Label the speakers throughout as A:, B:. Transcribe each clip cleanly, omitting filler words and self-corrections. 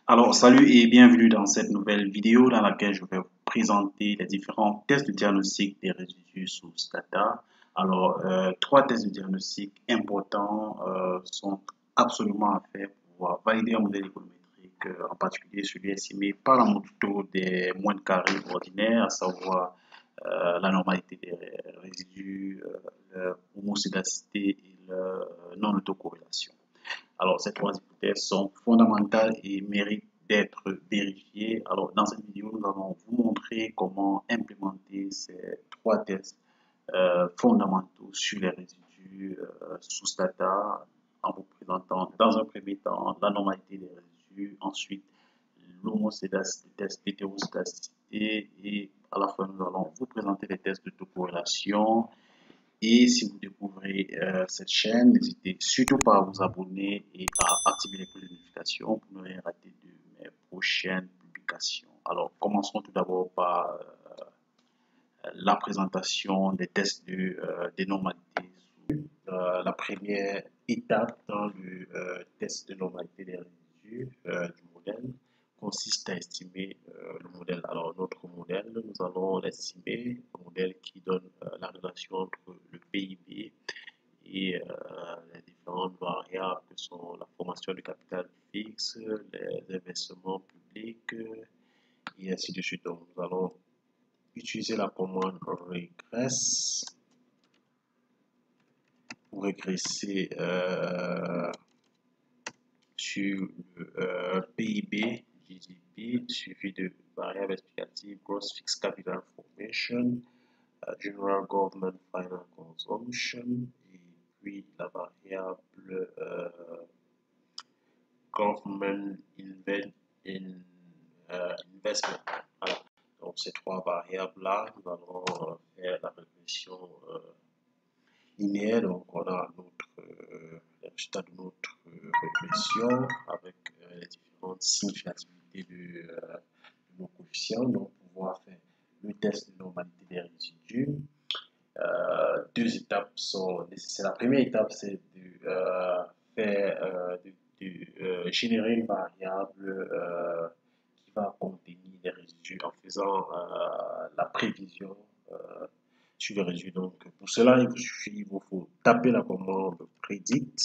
A: Alors, salut et bienvenue dans cette nouvelle vidéo dans laquelle je vais vous présenter les différents tests de diagnostic des résidus sous Stata. Alors, trois tests de diagnostic importants sont absolument à faire pour pouvoir valider un modèle économétrique, en particulier celui estimé par la moto des moines carrés ordinaires, à savoir la normalité des résidus, leur homocédacité et leur non-autocorrélation. Alors, ces trois hypothèses sont fondamentales et méritent d'être vérifiées. Alors, dans cette vidéo, nous allons vous montrer comment implémenter ces trois tests fondamentaux sur les résidus sous Stata, en vous présentant dans un premier temps la normalité des résidus, ensuite l'homocédacité, le test d'hétéroscédacité et à la fin, nous allons vous présenter les tests d'autocorrélation. Et si vous découvrez cette chaîne, n'hésitez surtout pas à vous abonner et à activer les cloches de notification pour ne rien rater de mes prochaines publications. Alors, commençons tout d'abord par la présentation des tests des normalités. La première étape dans le test de normalité des résidus du modèle consiste à estimer le modèle. Alors, notre modèle, nous allons l'estimer, un modèle qui donne la relation entre le PIB et les différentes variables que sont la formation du capital fixe, les investissements publics et ainsi de suite. Donc, nous allons utiliser la commande regress pour régresser sur le PIB, GDP, suivi de variables explicatives, Gross Fixed Capital Formation, General Government Final Consumption, et puis la variable Government Investment. Voilà. Donc ces trois variables-là, nous allons faire la régression linéaire. Donc on a les résultats de notre régression avec les différentes significativités de nos coefficients. Donc pour pouvoir faire le test de normalité des résidus, deux étapes sont nécessaires. La première étape, c'est de générer une variable qui va contenir les résidus en faisant la prévision sur les résidus. Donc, pour cela, il vous faut taper la commande predict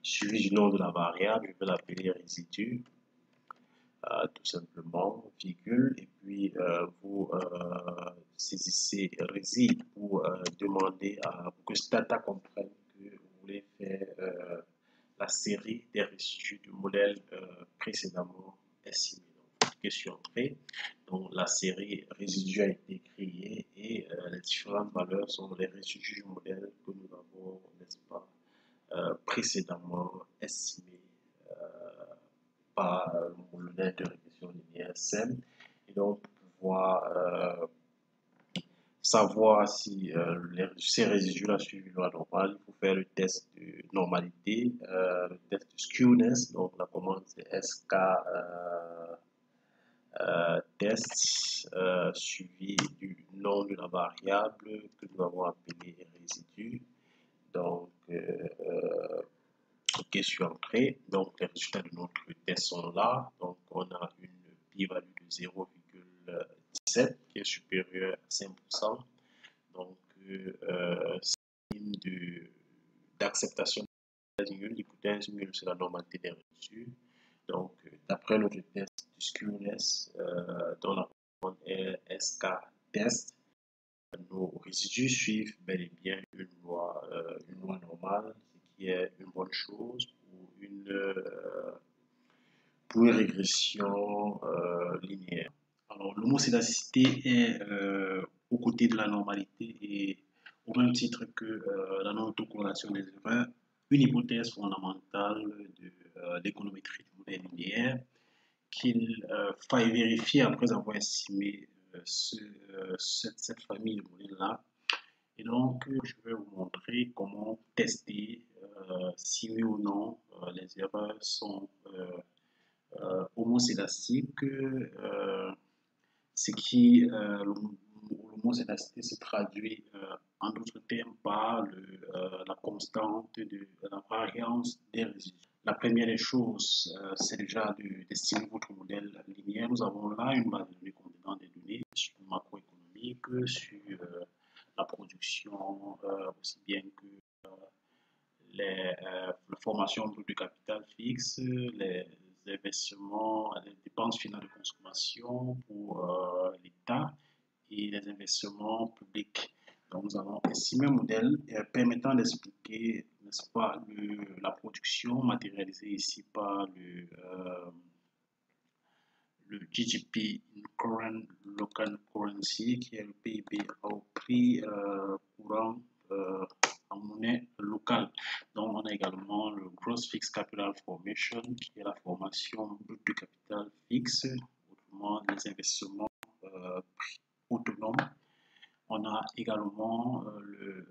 A: suivi du nom de la variable. Je vais l'appeler résidu. Tout simplement, virgule, et puis vous saisissez résid pour demander pour que Stata comprenne que vous voulez faire la série des résidus du modèle précédemment estimé. Donc, cliquez sur Entrée. Donc, la série résidus a été créée et les différentes valeurs sont les résidus du modèle que nous avons, n'est-ce pas, précédemment estimé par le modèle de régression linéaire SEM. Et donc, pour pouvoir savoir si ces résidus-là suivent une loi normale, il faut faire le test de normalité, le test de skewness. Donc, la commande c'est SK test suivi du nom de la variable que nous avons appelé résidu. Donc, cliquez sur Entrée. Donc, les résultats de notre test sont là. Donc, on a une p-value de 0,17 qui est supérieure à 5%. Donc, signe d'acceptation de l'hypothèse nulle, c'est la normalité des résidus. Donc, d'après notre test de skewness, dont la commande est SK-test, nos résidus suivent bel et bien une loi normale, ce qui est une bonne chose pour une régression linéaire. Alors, l'homocédacité est aux côtés de la normalité et au même titre que la non-autocorrélation des erreurs, une hypothèse fondamentale de l'économétrie du modèle linéaire qu'il faille vérifier après avoir estimé cette famille de modèles-là. Et donc, je vais vous montrer comment tester si oui ou non les erreurs sont homocédastiques, ce qui, l'homocédacité se traduit en d'autres termes par la constante de la variance des résidus. La première des choses, c'est déjà d'estimer votre modèle linéaire. Nous avons là une base de données contenant des données sur le macroéconomique, sur la production, aussi bien que la formation brute de capital fixe, les investissements, les dépenses finales de consommation pour l'État et les investissements publics. Donc, nous allons estimer un modèle permettant d'expliquer, n'est-ce pas, la production matérialisée ici par le GDP in current local currency, qui est le PIB au prix courant en monnaie locale. Donc, on a également le Gross Fixed Capital Formation, qui est la formation brute de capital fixe, autrement les investissements autonomes. On a également le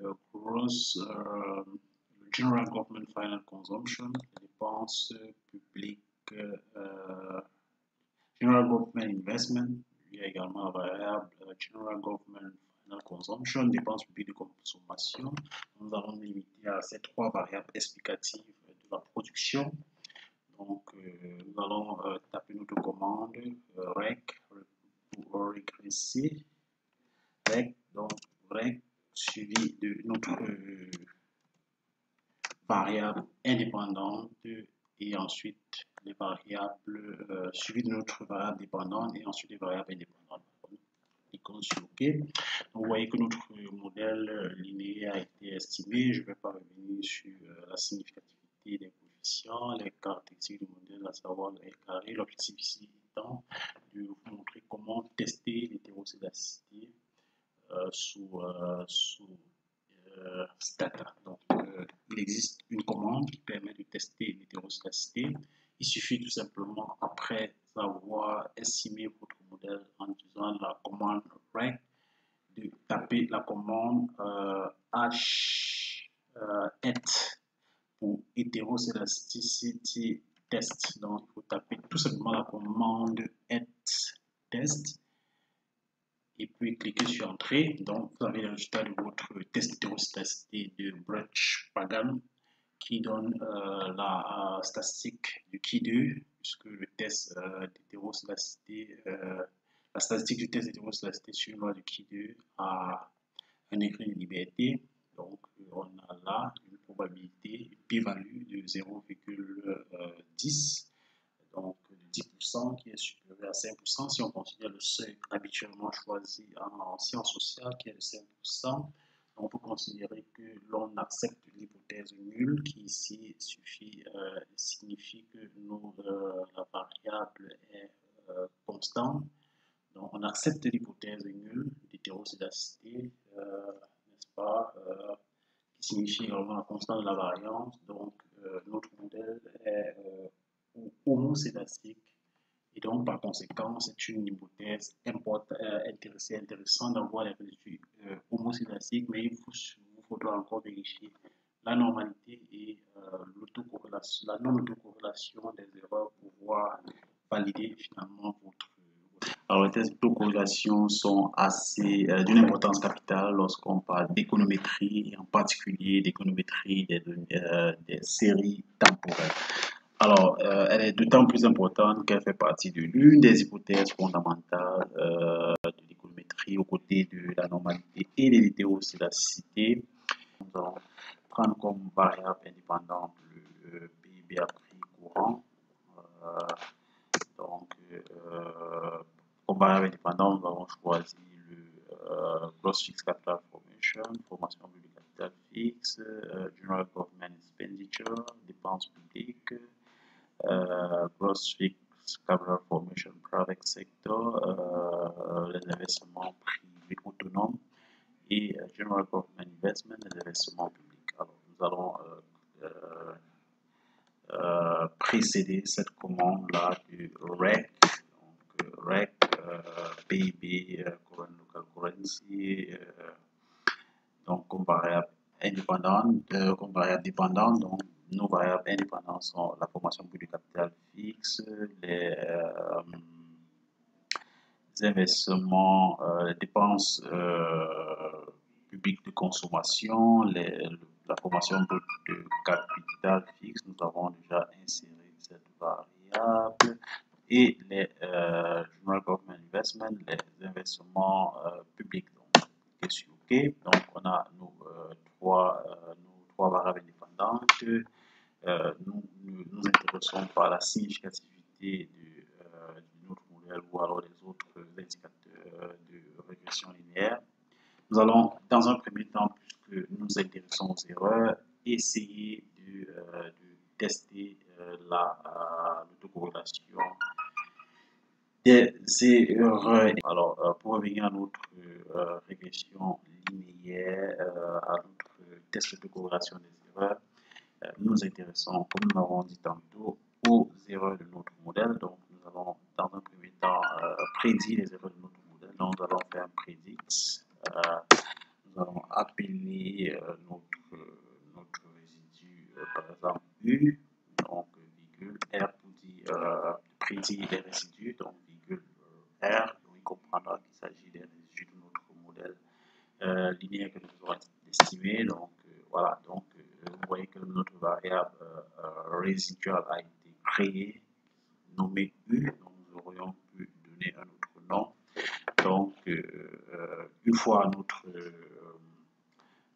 A: General Government Final Consumption, les dépenses publiques, General Government Investment. Il y a également la variable General Government Final Consumption, dépenses publiques de consommation. Nous allons limiter à ces trois variables explicatives de la production. Donc, nous allons taper notre commande rec pour régresser. Rec, donc rec suivi de notre variable indépendante et ensuite les variables suivies de notre variable dépendante et ensuite les variables indépendantes. Cliquons sur OK. Donc, vous voyez que notre modèle linéaire a été estimé. Je ne vais pas revenir sur la significativité des coefficients, les caractéristiques du modèle, à savoir le R carré. L'objectif ici étant de vous montrer comment tester l'hétéroscédasticité sous Stata. Donc, il existe une commande qui permet de tester l'hétéroscédasticité. Il suffit tout simplement, après avoir estimé votre modèle en utilisant la commande rec, de taper la commande h pour hétéroscédasticity test. Donc, il faut taper tout simplement la commande test et puis cliquez sur Entrée. Donc, vous avez le résultat de votre test d'hétéroscédasticité de Bruch-Pagan qui donne la statistique du Ki2, puisque le test d'hétéroscédasticité, la statistique du test d'hétéroscédasticité sur une loi du Ki2 a un degré de liberté. Donc, on a là une probabilité, une p-value de 0,10. Donc de 10% qui est supérieur à 5%. Si on considère le seuil habituellement choisi en sciences sociales qui est de 5%, on peut considérer que l'on accepte l'hypothèse nulle qui ici signifie que la variable est constante. Donc on accepte l'hypothèse nulle d'hétéroscédasticité, n'est-ce pas, qui signifie également la constante de la variance. Donc notre modèle est homocédastique et donc par conséquent c'est une hypothèse intéressante d'avoir les résultats homocédastiques, mais il vous faudra encore vérifier la normalité et la non-autocorrélation des erreurs pour pouvoir valider finalement votre. Alors, les tests d'autocorrélation sont assez d'une importance capitale lorsqu'on parle d'économétrie, en particulier d'économétrie des séries temporelles. Alors, elle est d'autant plus importante qu'elle fait partie de l'une des hypothèses fondamentales de l'économétrie aux côtés de la normalité et de l'hétéroscédasticité. Nous allons prendre comme variable indépendante le PIB à prix courant. Donc, comme variable indépendante, nous avons choisi le Gross Fixed Capital Formation, formation du capital fixe, General Government Expenditure, dépenses publiques, Gross Fixed Capital Formation Private Sector, les investissements privés autonomes et General Government Investment, les investissements publics. Alors, nous allons précéder cette commande-là du REC, donc REC, PIB, Current Local Currency, donc comme variable indépendante, comme variable dépendante, donc nos variables indépendantes sont la formation brute de capital fixe, les investissements, les dépenses publiques de consommation, la formation brute de capital fixe. X, nous avons déjà inséré cette variable et les General Government Investment, les investissements publics. Donc, cliquez sur OK. Donc, on a nos trois variables indépendantes. Nous nous intéressons par la significativité de notre modèle ou alors des autres indicateurs de régression linéaire. Nous allons, dans un premier temps, puisque nous nous intéressons aux erreurs, essayer de tester l'autocorrélation des erreurs. Alors, pour revenir à notre régression linéaire, à notre test de corrélation des erreurs, nous nous intéressons, comme nous l'avons dit tantôt, aux erreurs de notre modèle. Donc, nous allons, dans un premier temps, prédire les erreurs de notre modèle. Donc, nous allons faire un predict. Nous allons appeler notre résidu, par exemple, U, donc virgule R pour dire prédire les résidus, donc virgule R, donc il comprendra qu'il s'agit des résidus de notre modèle linéaire que nous allons estimer. Donc voilà, donc vous voyez que notre variable résiduale a été créée, nommée U, donc nous aurions pu donner un autre nom. Donc une fois notre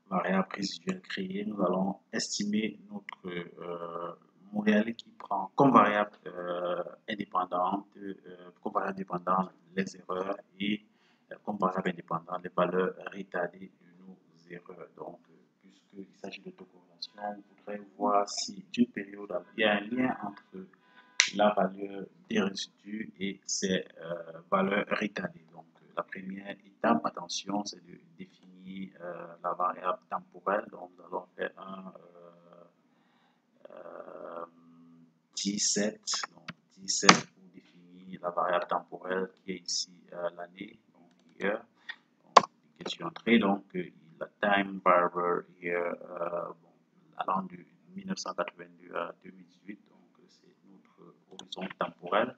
A: variable résiduelle créée, nous allons estimer notre modèle qui prend comme variable indépendante les erreurs et comme variable indépendante les valeurs retardées de nos erreurs. Donc, puisqu'il s'agit d'autocorrélation, on voudrait voir si d'une période il y a un lien entre la valeur des résidus et ses valeurs retardées. Donc, la première étape, attention, c'est de définir la variable temporelle. Donc, nous allons faire un 17, donc 17 pour définir la variable temporelle qui est ici l'année, donc here. Donc, question entrée, donc la time variable here, bon, allant de 1982 à 2018, donc c'est notre horizon temporel.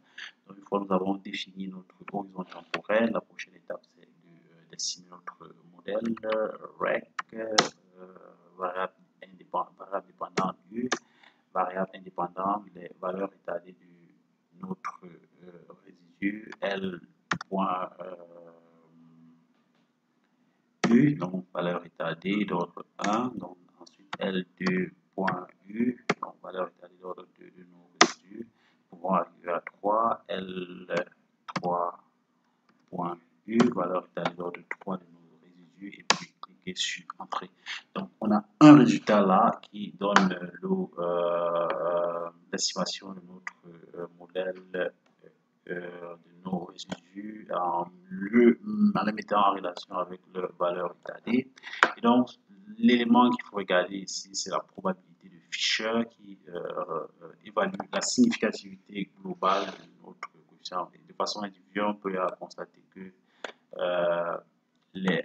A: Donc, une fois que nous avons défini notre horizon temporel, la prochaine étape c'est d'estimer notre modèle rec, variable dépendante U, variable indépendante, les valeurs retardées de notre résidu L point U, donc valeur retardée d'ordre 1, donc ensuite L2 point U, donc valeur retardée d'ordre 2 de nos résidus, pouvons arriver à 3, L3 point U, valeur retardée d'ordre 3 de nos résidus, et puis cliquer sur Entrée. Donc on a un résultat là qui donne l'estimation de notre modèle de nos résidus en les mettant en relation avec leur valeur retardée. Et donc, l'élément qu'il faut regarder ici, c'est la probabilité de Fisher qui évalue la significativité globale de notre coefficient. De façon individuelle, on peut constater que les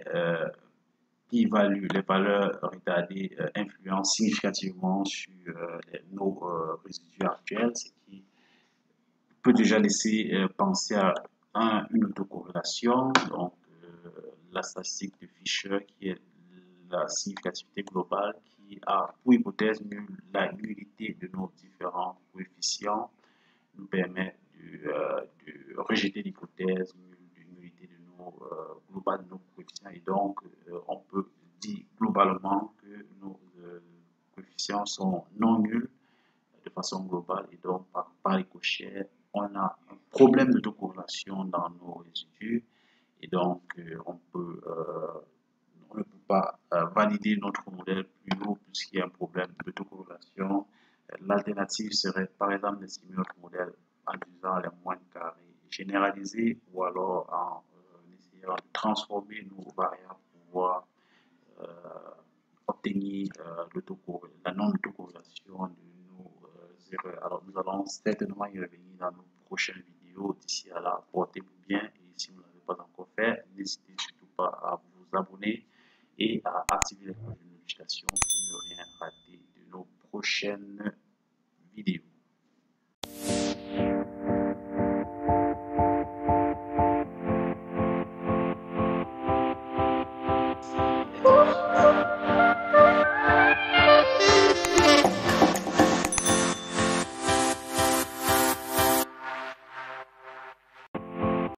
A: les valeurs retardées influencent significativement sur nos résidus actuels, ce qui peut déjà laisser penser à une autocorrélation. Donc, la statistique de Fisher, qui est la significativité globale, qui a pour hypothèse la nullité de nos différents coefficients, nous permet de rejeter l'hypothèse de nullité de nos globales de nos coefficients. Et donc, on peut dire globalement que nos coefficients sont non nuls de façon globale, et donc par ricochet, on a un problème d'autocorrélation dans nos résidus, et donc on ne peut pas valider notre modèle plus haut puisqu'il y a un problème d'autocorrélation. L'alternative serait par exemple d'estimer notre modèle en utilisant les moyennes carrées généralisées ou alors en essayant de transformer nos variables pour pouvoir obtenir la non-autocorrélation de nos erreurs. Alors, nous allons certainement y revenir dans nos prochaines vidéos. D'ici à là, portez-vous bien, et si vous ne l'avez pas encore fait, n'hésitez surtout pas à vous abonner et à activer les cloches de notification pour ne rien rater de nos prochaines